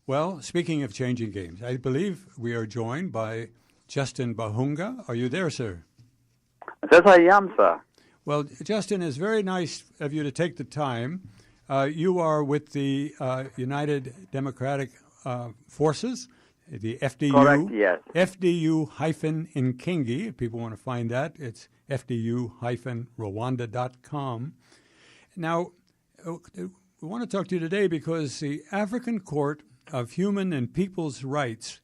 Well, speaking of changing games, I believe we are joined by Justine Bahunga. Are you there, sir? Yes, I am, sir. Well, Justine, it's very nice of you to take the time. You are with the United Democratic Forces, the FDU. Correct, yes. FDU-Inkingi. If people want to find that, it's FDU-Rwanda.com. Now, we want to talk to you today because the African Court of Human and People's Rights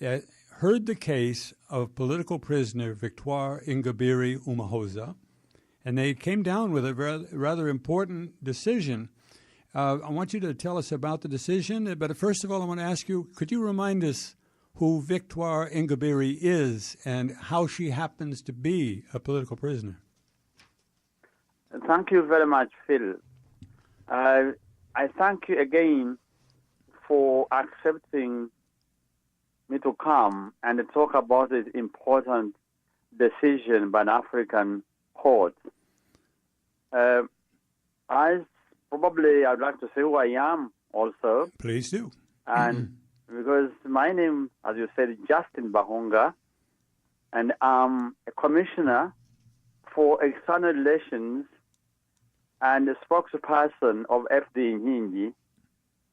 heard the case of political prisoner Victoire Ingabire Umuhoza, and they came down with a rather important decision. I want you to tell us about the decision, but first of all, I want to ask you, could you remind us who Victoire Ingabire is and how she happens to be a political prisoner? Thank you very much, Phil. I thank you again for accepting me to come and talk about this important decision by an African court. I'd like to say who I am also. Please do. And because my name, as you said, is Justine Bahunga, and I'm a commissioner for external relations and a spokesperson of FDU-Inkingi,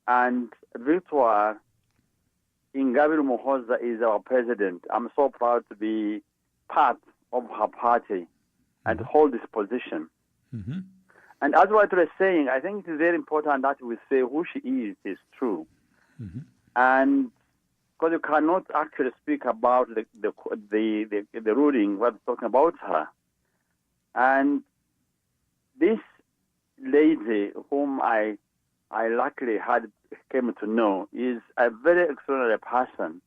and Victoire Ingabire Umuhoza is our president. I'm so proud to be part of her party and hold this position. Mm-hmm. And as what I was saying, I think it is very important that we say who she is true. Mm-hmm. And because you cannot actually speak about the ruling, we're talking about her. And this lady whom I luckily came to know is a very extraordinary person.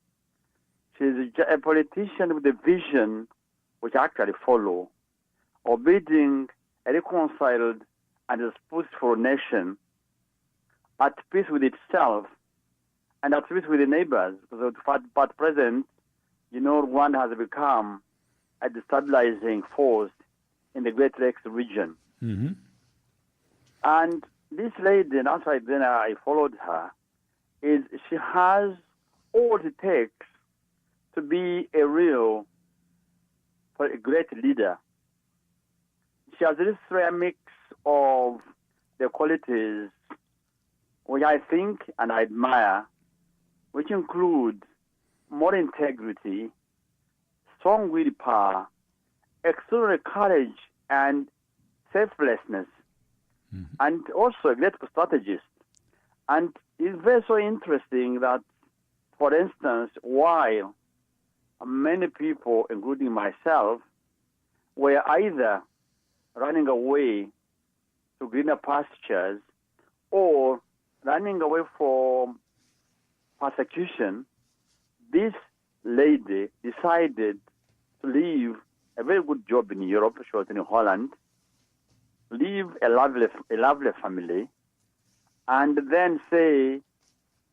She's a politician with a vision which I actually follow, of building a reconciled and a peaceful nation at peace with itself and at peace with the neighbors. Because at present, Rwanda has become a destabilizing force in the Great Lakes region. Mm-hmm. And this lady, and that's why then I followed her, is she has all it takes to be a great leader. She has this rare mix of the qualities which I think and I admire, which include moral integrity, strong willpower, extraordinary courage, and selflessness. Mm-hmm. And also a great strategist. And it's very so interesting that, for instance, while many people, including myself, were either running away to greener pastures or running away from persecution, this lady decided to leave a very good job in Europe. She was in Holland, leave a lovely family, and then say,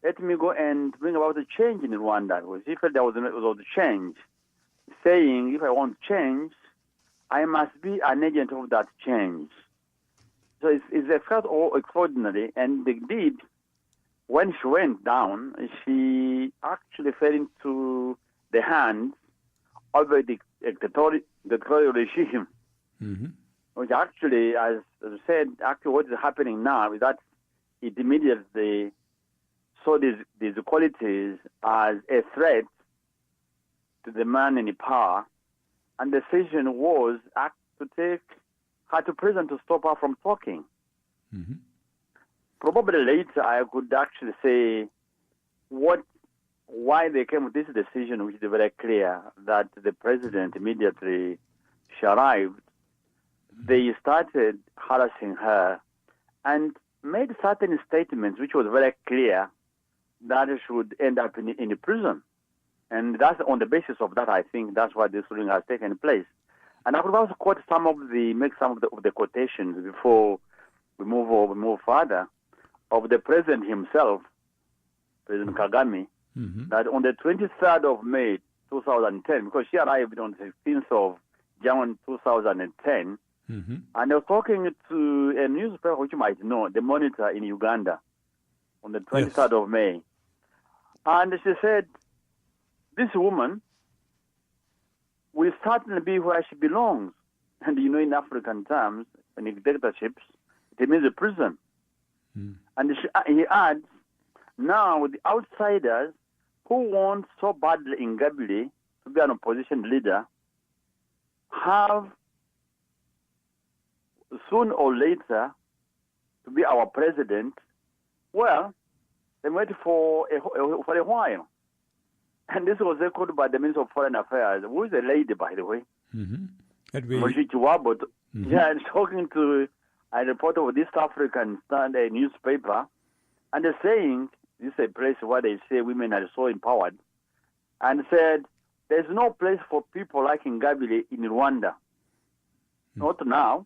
let me go and bring about a change in Rwanda. Because he felt there was a change, saying, if I want change, I must be an agent of that change. So it's extraordinary, and indeed, when she went down, she actually fell into the hands of a dictatorial regime. Mm-hmm. Which actually, as I said, what is happening now is that it immediately saw these qualities as a threat to the man in power, and the decision was to take her to prison to stop her from talking. Mm-hmm. Probably later I could actually say why they came with this decision, which is very clear, that the president immediately she arrived, they started harassing her and made certain statements which was very clear that she would end up in a prison. And that's on the basis of that, I think that's why this ruling has taken place. And I could also make some of the quotations before we move further, of the president himself, President Kagame, mm-hmm. that on the 23rd of May 2010, because she arrived on the 16th of January 2010, mm-hmm. and I was talking to a newspaper which you might know, The Monitor in Uganda, on the 23rd of May. And she said, this woman will certainly be where she belongs. And you know, in African terms, in dictatorships, it means a prison. And he adds, now the outsiders who want so badly Ingabire to be an opposition leader have soon or later to be our president. Well, they wait for a while. And this was echoed by the Minister of Foreign Affairs, who is a lady, by the way. Yeah, and talking to a reporter of this African newspaper, and they're saying, this is a place where they say women are so empowered, and said, there's no place for people like Ingabire in Rwanda. Not now,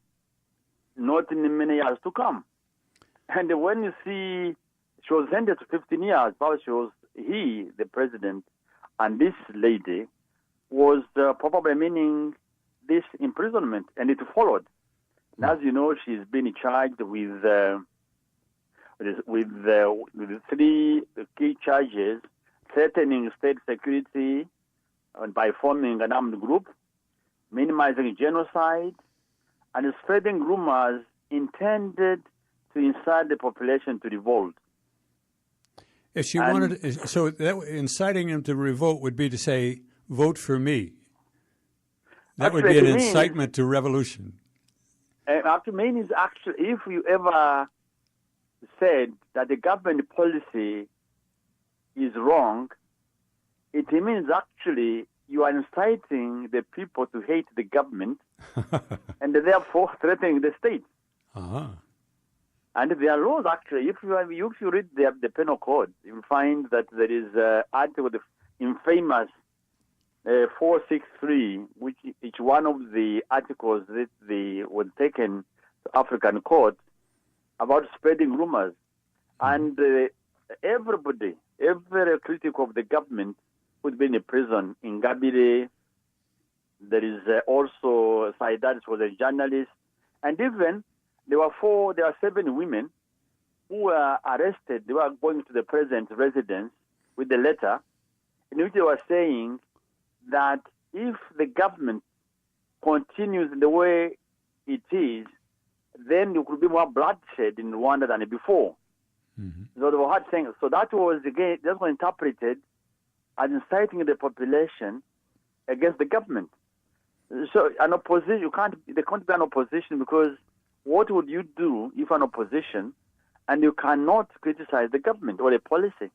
not in many years to come. And when you see, she was sentenced to 15 years, but he, the president, and this lady was probably meaning this imprisonment, and it followed. And as you know, she's been charged with 3 key charges: threatening state security by forming an armed group, minimizing genocide, and spreading rumors intended to incite the population to revolt. If she wanted, so that, inciting them to revolt would be to say, vote for me. That would be an incitement to revolution. What it means is actually, if you ever said that the government policy is wrong, it means actually you are inciting the people to hate the government and therefore threatening the state. And there are laws actually. If you read the penal code, you will find that there is an article, the infamous 463, which each one of the articles that was taken to African court about spreading rumors. And everybody, every critic of the government would be in a prison. Ingabire, there is also Saidat, who was a journalist, and even there were 7 women who were arrested. They were going to the president's residence with a letter in which they were saying that if the government continues the way it is, then there could be more bloodshed in Rwanda than before. So they were hard saying. So that was again that was interpreted as inciting the population against the government. So an opposition, there can't be an opposition, because what would you do if an opposition and you cannot criticize the government or a policy?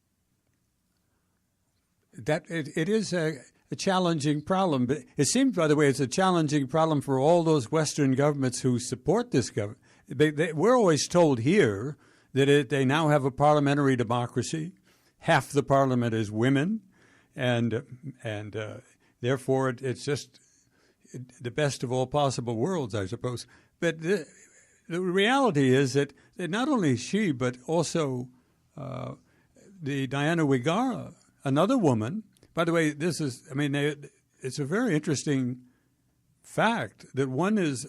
That it is a challenging problem. But it seems, by the way, it's a challenging problem for all those Western governments who support this government. We're always told here that they now have a parliamentary democracy. Half the parliament is women, and therefore it's just the best of all possible worlds, I suppose. But the reality is that not only she, but also the Diana Wigara, another woman. By the way, it's a very interesting fact that one is,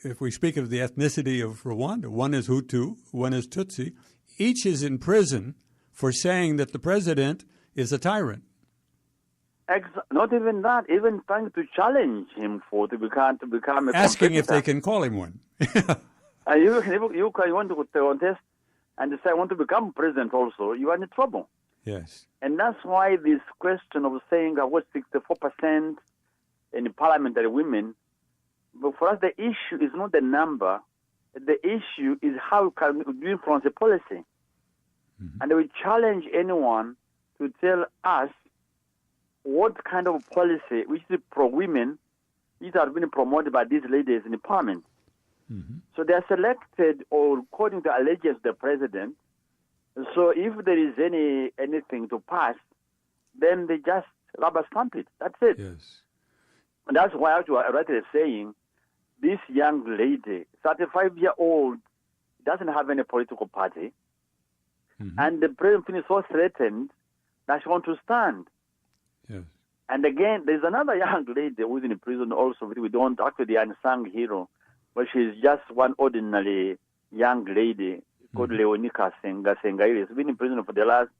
if we speak of the ethnicity of Rwanda, one is Hutu, one is Tutsi. Each is in prison for saying that the president is a tyrant. Not even that, even trying to challenge him to become a asking if they can call him one. You want to contest and say, I want to become president also, you are in trouble. Yes. And that's why this question of saying I was 64% in parliamentary women, but for us the issue is not the number, the issue is how can we influence the policy. And we challenge anyone to tell us what kind of policy, which is pro-women, these are being promoted by these ladies in the parliament. So they are selected or according to allegiance to the president. So if there is anything to pass, then they just rubber stamp it. That's it. Yes. And that's why I was rightly saying this young lady, 35-year-old, doesn't have any political party. And the president is so threatened that she wants to stand. Yes. And again, there's another young lady who's in prison also. We don't actually the unsung hero, but she's just one ordinary young lady called Leonika Sengaire. She's been in prison for the last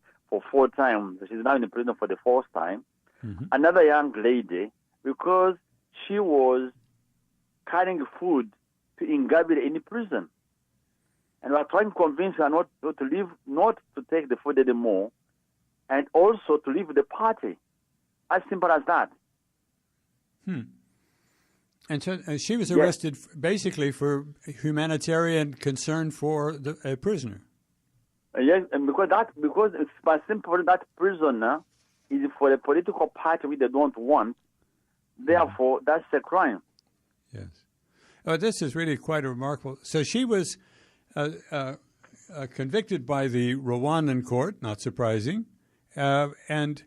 for 4 times. She's now in prison for the 4th time. Mm-hmm. Another young lady, because she was carrying food to Ingabire in prison. And we are trying to convince her not to leave, not to take the food anymore, and also to leave the party. As simple as that. And so she was arrested basically for humanitarian concern for a prisoner. Yes, and because it's by simple that prisoner is for a political party which they don't want. Therefore, that's a crime. Yes. Oh, this is really quite remarkable. So she was convicted by the Rwandan court, not surprising, and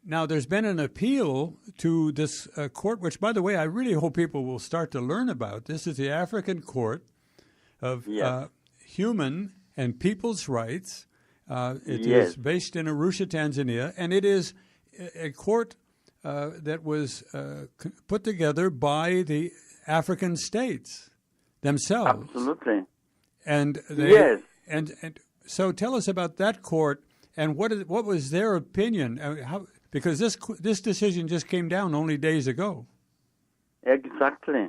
now there's been an appeal to this court, which, by the way, I really hope people will start to learn about. This is the African Court of Human and People's Rights. It is based in Arusha, Tanzania, and it is a court that was put together by the African states themselves. Absolutely. And they, and so tell us about that court and what was their opinion? Because this decision just came down only days ago. Exactly.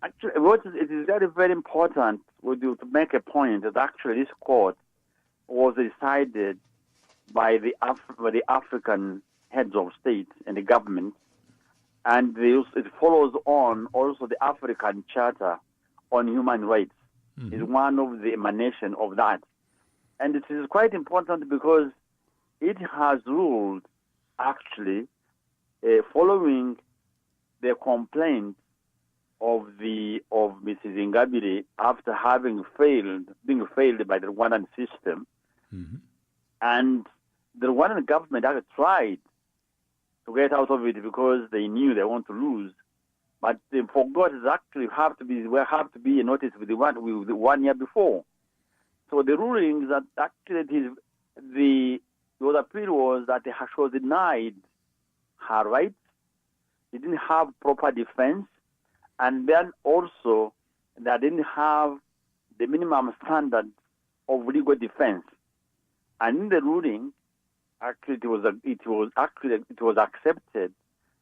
Actually, it is very, very important to make a point that actually this court was decided by the African heads of state and the government, and it follows on also the African Charter on Human Rights. Mm-hmm. Is one of the emanation of that. And it is quite important because it has ruled actually following the complaint of Mrs. Ingabire after being failed by the Rwandan system. Mm-hmm. And the Rwandan government had tried to get out of it because they knew they want to lose. But they forgot it actually have to be a notice with the 1 year before. So the ruling that actually the appeal was that she was denied her rights. She didn't have proper defense, and then also they didn't have the minimum standard of legal defense. And in the ruling, actually it was accepted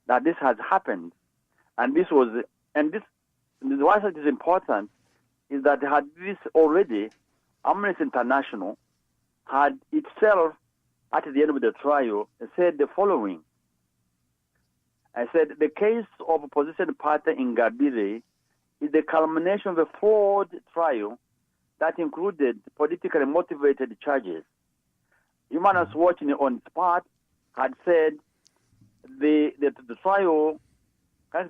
that this has happened. And why it is important is that had this already, Amnesty International had itself at the end of the trial said the following. I said the case of opposition party Ingabire is the culmination of a flawed trial that included politically motivated charges. Human Rights Watch on its part had said the trial as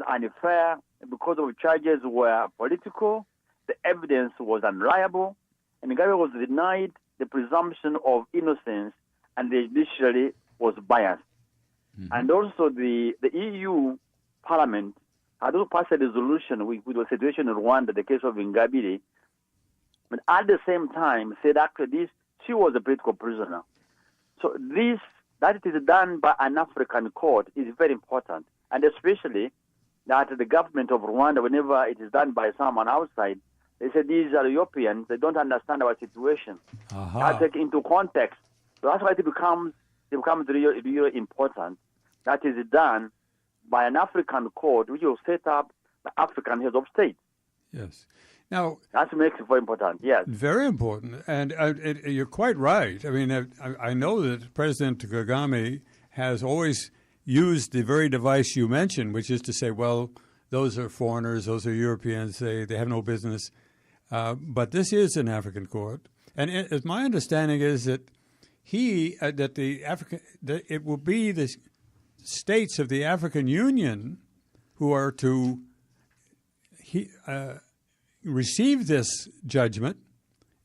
unfair because of charges were political, the evidence was unreliable, and Ingabire was denied the presumption of innocence, and the judiciary was biased. Mm-hmm. And also the EU Parliament had also passed a resolution with the situation in Rwanda, the case of Ingabire, but at the same time said actually she was a political prisoner. So that it is done by an African court is very important. And especially that the government of Rwanda, whenever it is done by someone outside, they say these are Europeans, they don't understand our situation. That's take into context. So that's why it becomes really important. That is done by an African court, which will set up the African heads of state. Yes. Now that makes it very important. Yes. Very important, and you're quite right. I mean, I know that President Kagame has always used the very device you mentioned, which is to say, well, those are foreigners, those are Europeans, they have no business. But this is an African court, and my understanding is that it will be the states of the African Union who are to receive this judgment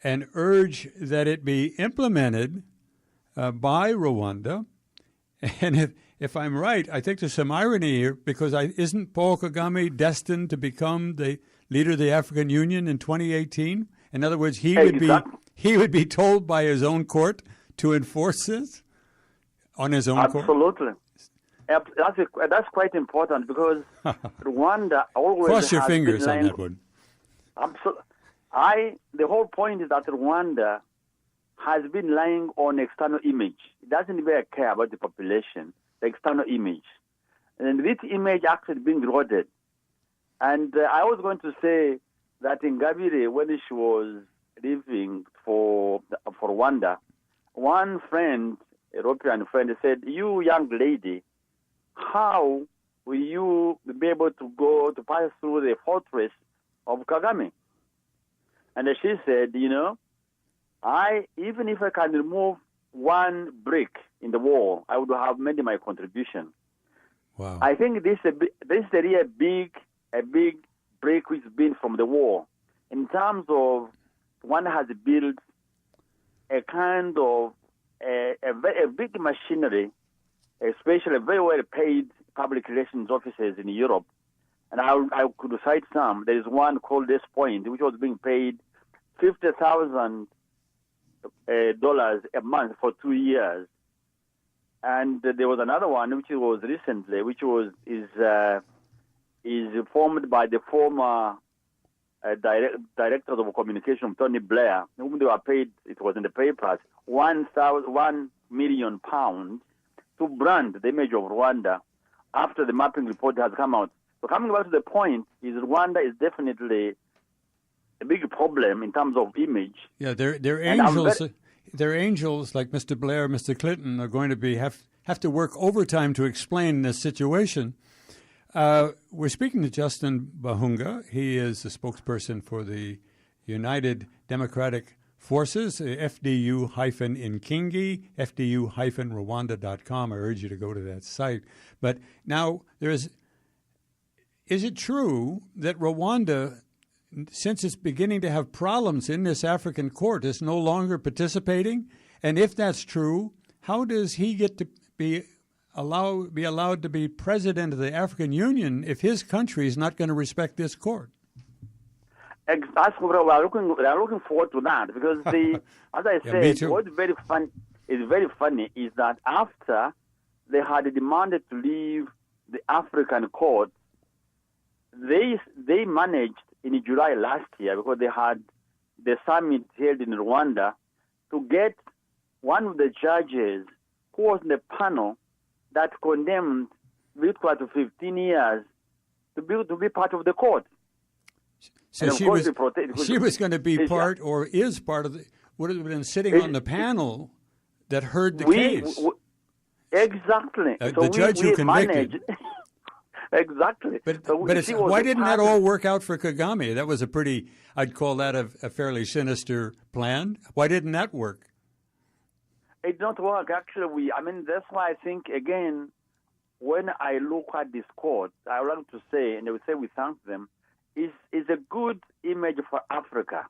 and urge that it be implemented by Rwanda. And if I'm right, I think there's some irony here, because isn't Paul Kagame destined to become the leader of the African Union in 2018? In other words, he would be told by his own court to enforce this on his own court? Absolutely. That's quite important, because Rwanda always cross your has fingers been on that one. Absolutely. The whole point is that Rwanda has been lying on external image. It doesn't really care about the population, the external image. And this image actually being eroded. And I was going to say that Ingabire, when she was leaving for Rwanda, one friend, European friend, said, "You young lady, how will you be able to go to pass through the fortress of Kagame?" And she said, even if I can remove one brick in the wall, I would have made my contribution. Wow. I think this is really a big break which has been from the war. In terms of one has built a kind of a big machinery, especially very well paid public relations officers in Europe. And I could cite some. There is one called This Point, which was being paid $50,000 a month for 2 years. And there was another one which was recently, is formed by the former director of communication, Tony Blair, whom they were paid, it was in the papers, £1 million to brand the image of Rwanda after the mapping report has come out. So coming back to the point, is Rwanda is definitely a big problem in terms of image. Yeah, they're angels. They're angels like Mr. Blair, Mr. Clinton are going to have to work overtime to explain this situation. We're speaking to Justine Bahunga. He is the spokesperson for the United Democratic Forces, FDU-Inkingi, FDU-Rwanda.com. I urge you to go to that site. But now is it true that Rwanda, since it's beginning to have problems in this African court, is no longer participating? And if that's true, how does he get to be allowed to be president of the African Union if his country is not going to respect this court? Exactly. We are looking forward to that because as I said, what's very funny is that after they had demanded to leave the African court, they managed in July last year, because they had the summit held in Rwanda, to get one of the judges who was in the panel that condemned Victoire to 15 years to be part of the court. So she was going to be part, or is part of would have been sitting on the panel that heard the case. Exactly. The judge who convicted. Exactly. But why didn't that all work out for Kagame? That was I'd call that a fairly sinister plan. Why didn't that work? It did not work, actually. That's why I think, again, when I look at this court, I would like to say, and they would say we thank them, is a good image for Africa.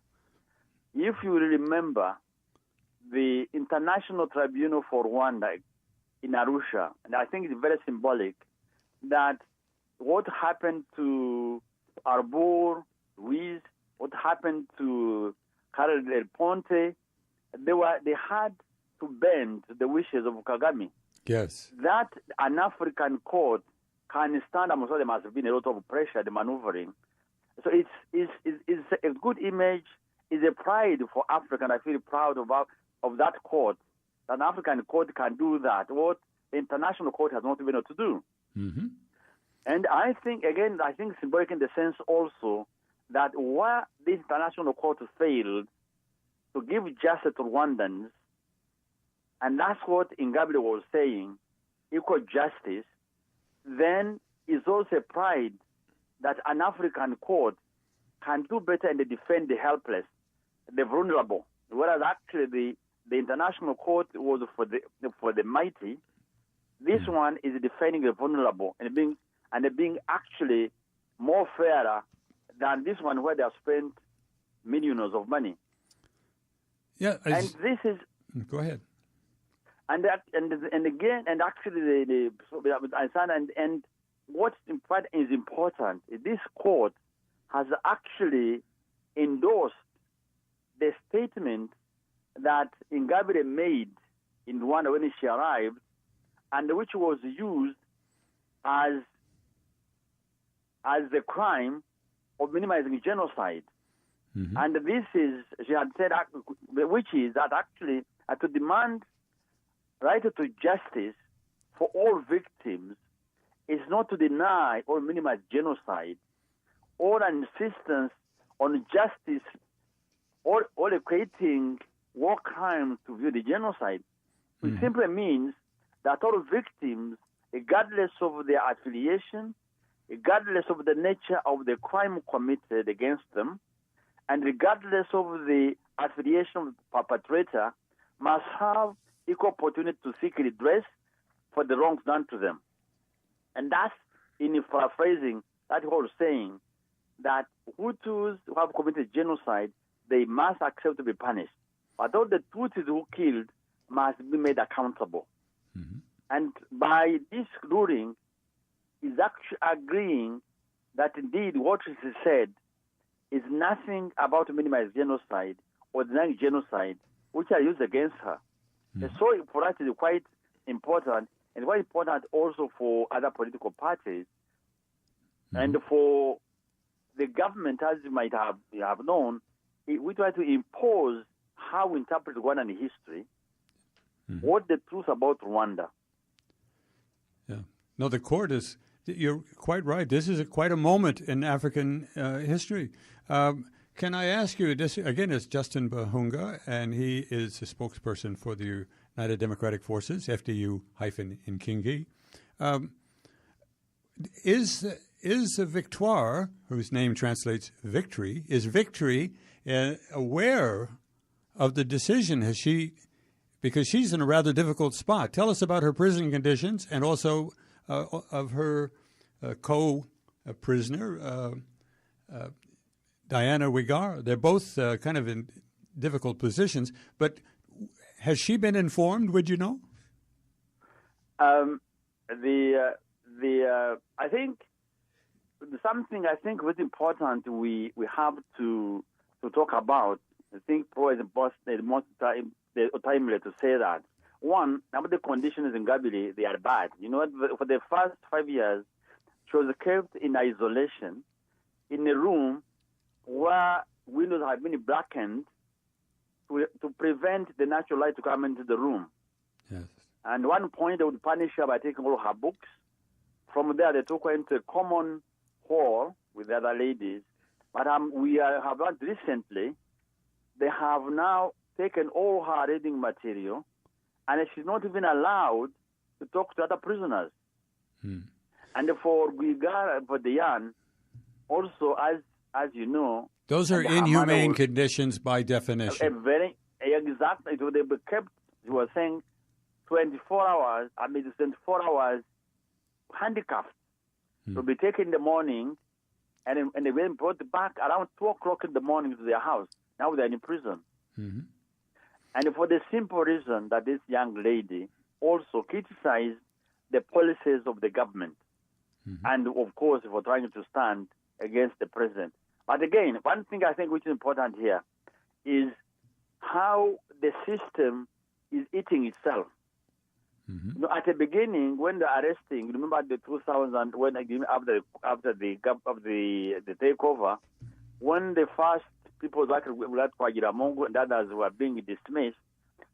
If you remember, the International Tribunal for Rwanda in Arusha, and I think it's very symbolic, that what happened to Arbor, Ruiz, what happened to Carol Del Ponte, they had to bend the wishes of Kagame. Yes. That an African court can stand, I'm sure there must have been a lot of pressure, the maneuvering. So it's a good image, it's a pride for Africa, and I feel proud of that court. That an African court can do that, what the international court has not been able to do. Mm-hmm. And I think symbolic in the sense also that where the international court failed to give justice to Rwandans, and that's what Ingabire was saying, equal justice, then is also a pride that an African court can do better and defend the helpless, the vulnerable. Whereas actually the international court was for the mighty, this one is defending the vulnerable and being actually more fairer than this one where they have spent millions of money. Yeah, and this is. Go ahead. And again, what is important is this court has actually endorsed the statement that Ingabire made in Rwanda when she arrived, and which was used as the crime of minimizing genocide. Mm-hmm. And this is, she had said, which is that actually to demand right to justice for all victims is not to deny or minimize genocide or an insistence on justice or equating war crimes to view the genocide. It simply means that all victims, regardless of their affiliation, regardless of the nature of the crime committed against them, and regardless of the affiliation of the perpetrator, must have equal opportunity to seek redress for the wrongs done to them. And that's, in paraphrasing, that whole saying that Hutus who have committed genocide, they must accept to be punished. But all the Tutsis who killed must be made accountable. Mm-hmm. And by this ruling, is actually agreeing that indeed what is said is nothing about minimizing genocide or denying genocide, which are used against her. Mm-hmm. So for us, it is quite important, and quite important also for other political parties, and for the government, as you might have known. We try to impose how we interpret Rwandan history, what the truth about Rwanda. Yeah. No, the court is, you're quite right. This is quite a moment in African history. Can I ask you, this again is Justine Bahunga, and he is a spokesperson for the United Democratic Forces, FDU-Inkingi. Is Victoire, whose name translates victory, is victory aware of the decision? Has she, because she's in a rather difficult spot. Tell us about her prison conditions and also of her co-prisoner, Diana Wigar. They're both kind of in difficult positions, but has she been informed, would you know? I think something was important we have to talk about. I think probably the most timely to say that. One, about the conditions in Ingabire, they are bad. You know, for the first 5 years, she was kept in isolation in a room where windows had been blackened to prevent the natural light to come into the room. Yes. And at one point, they would punish her by taking all her books. From there, they took her into a common hall with the other ladies. But we have learned recently, they have now taken all her reading material, and she's not even allowed to talk to other prisoners. And for Guigar, for Diane, also, as you know, those are inhumane conditions by definition. Exactly. So they were kept, you were saying, 24 hours, 24 hours handicapped. To be taken in the morning, and they were brought back around 2 o'clock in the morning to their house. Now they're in prison. Mm-hmm. And for the simple reason that this young lady also criticized the policies of the government. Mm-hmm. And, of course, for trying to stand against the president. But again, one thing I think which is important here is how the system is eating itself. Mm-hmm. You know, at the beginning, when the arresting, remember the 2000, when after the takeover, when the first people like Kwagiramungu and others were being dismissed,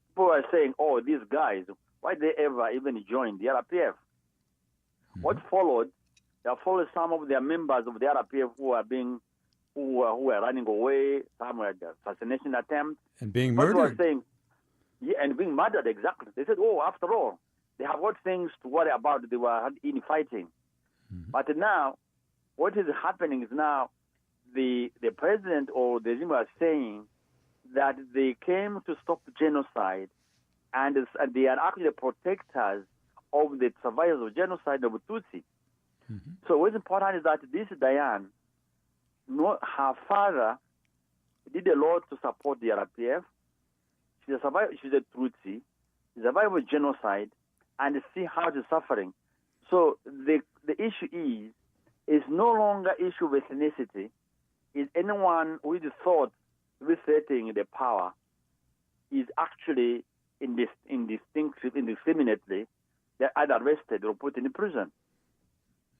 people were saying, "Oh, these guys, why they ever even joined the RPF?" Mm-hmm. What followed? There followed some of their members of the RPF who were running away. Some were assassination attempts and being murdered. And being murdered, exactly. They said, "Oh, after all, they have got things to worry about. They were in fighting." Mm-hmm. But now, what is happening is now the president or the regime are saying that they came to stop genocide, and they are actually protectors of the survivors of genocide of Tutsi. Mm-hmm. So what's important is that this Diane, her father did a lot to support the RPF. She's a survivor. She's a Tutsi. She's a survivor of genocide, and see how she's suffering. So the issue is no longer issue of ethnicity. Is anyone who is thought to be threatening the power is actually indiscriminately they're either arrested or put in prison.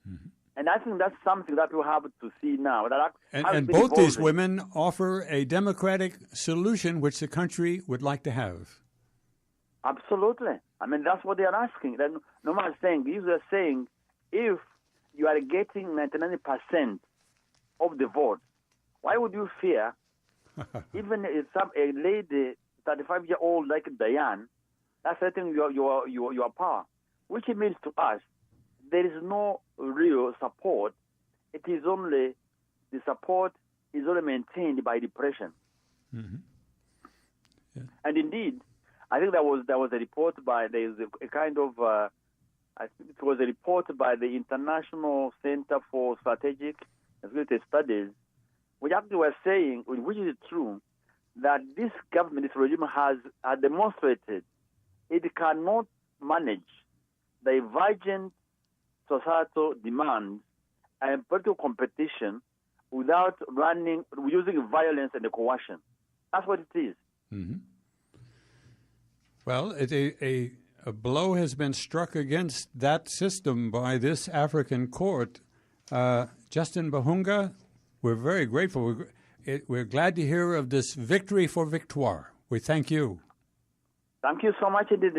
Mm-hmm. And I think that's something that we have to see now. And both these women offer a democratic solution which the country would like to have. Absolutely. I mean, that's what they are asking. No one is saying, these are saying, if you are getting 99% of the vote, why would you fear? Even if a lady, 35-year-old like Diane, that's threatening your power, which means to us, there is no real support. It is only, the support is only maintained by depression. Mm-hmm. Yeah. And indeed, I think there was a report by, there is a kind of, I think it was a report by the International Center for Strategic and Security Studies, which actually was saying, which is true, that this government, this regime has demonstrated it cannot manage divergent societal demands and political competition without using violence and coercion. That's what it is. Mm-hmm. Well, a blow has been struck against that system by this African court. Justine Bahunga, we're very grateful. We're glad to hear of this victory for Victoire. We thank you. Thank you so much indeed.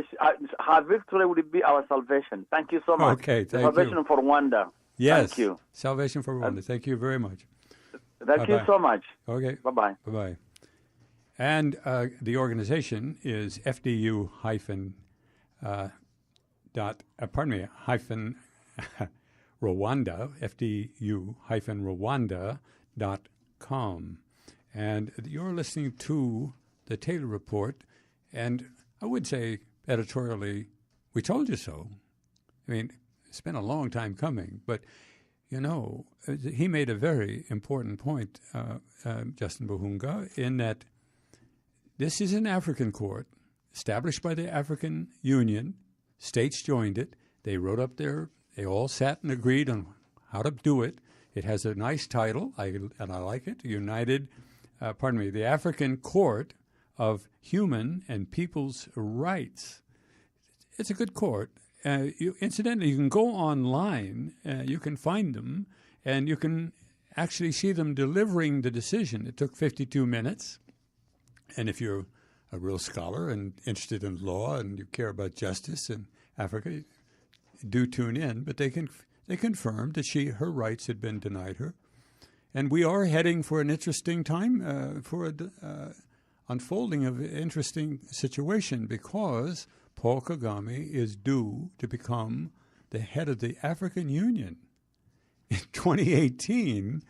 Her victory will be our salvation. Thank you so much. Okay, thank salvation you. for Rwanda. Yes. Thank you. Salvation for Rwanda. Thank you very much. Thank you so much. Okay. Bye-bye. Bye-bye. And the organization is FDU hyphen Rwanda, FDU hyphen Rwanda.com. And you're listening to the Taylor Report, and I would say editorially, we told you so. I mean, it's been a long time coming, but you know, he made a very important point, Justine Bahunga, in that this is an African court established by the African Union. States joined it. They wrote up they all sat and agreed on how to do it. It has a nice title, and I like it, the African Court of Human and People's Rights. It's a good court. Incidentally, you can go online, you can find them, and you can actually see them delivering the decision. It took 52 minutes. And if you're a real scholar and interested in law and you care about justice in Africa, do tune in. But they confirmed that her rights had been denied her. And we are heading for an interesting time, for an unfolding of an interesting situation, because Paul Kagame is due to become the head of the African Union in 2018.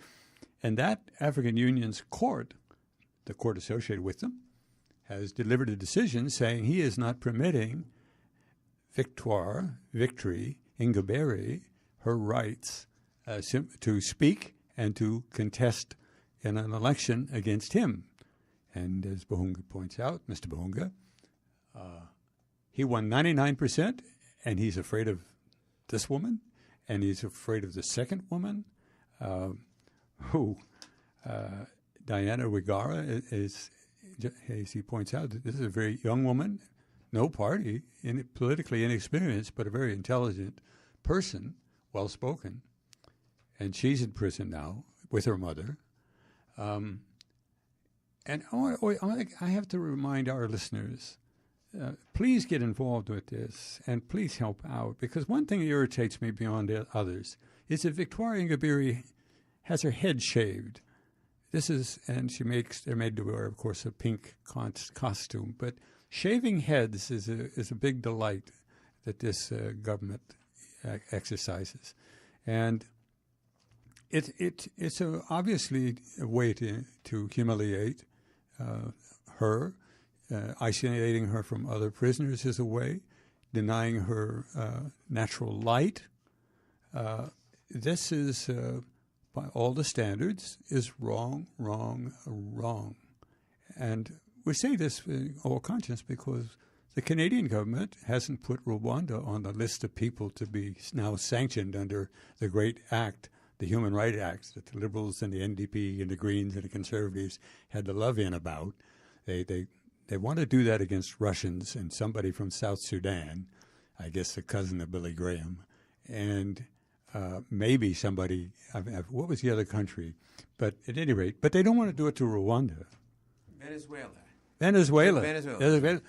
And that African Union's court, the court associated with them, has delivered a decision saying he is not permitting Victoire Ingabire her rights to speak and to contest in an election against him. And as Bahunga points out, Mr. Bahunga, he won 99%, and he's afraid of this woman, and he's afraid of the second woman, who Diana Wigara is, as he points out, this is a very young woman, no party, politically inexperienced, but a very intelligent person, well-spoken, and she's in prison now with her mother. And I have to remind our listeners, please get involved with this, and please help out, because one thing that irritates me beyond others is that Victoire Ingabire has her head shaved. And they're made to wear, of course, a pink costume. But shaving heads is a big delight that this government exercises. And it's obviously a way to humiliate her. Isolating her from other prisoners is a way. Denying her natural light. This is... by all the standards, is wrong. And we say this with all conscience because the Canadian government hasn't put Rwanda on the list of people to be now sanctioned under the great act, the Human Rights Act, that the Liberals and the NDP and the Greens and the Conservatives had the love in about. They want to do that against Russians and somebody from South Sudan, I guess a cousin of Billy Graham. And maybe somebody, what was the other country? But at any rate, but they don't want to do it to Rwanda. Venezuela,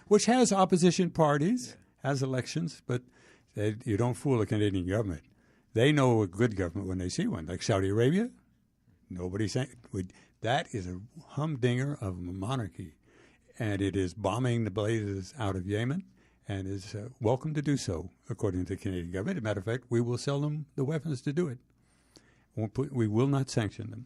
which has opposition parties, has elections, but you don't fool the Canadian government. They know a good government when they see one. Like Saudi Arabia, nobody's saying that is a humdinger of a monarchy, and it is bombing the blazes out of Yemen, and is welcome to do so, according to the Canadian government. As a matter of fact, we will sell them the weapons to do it. We will not sanction them.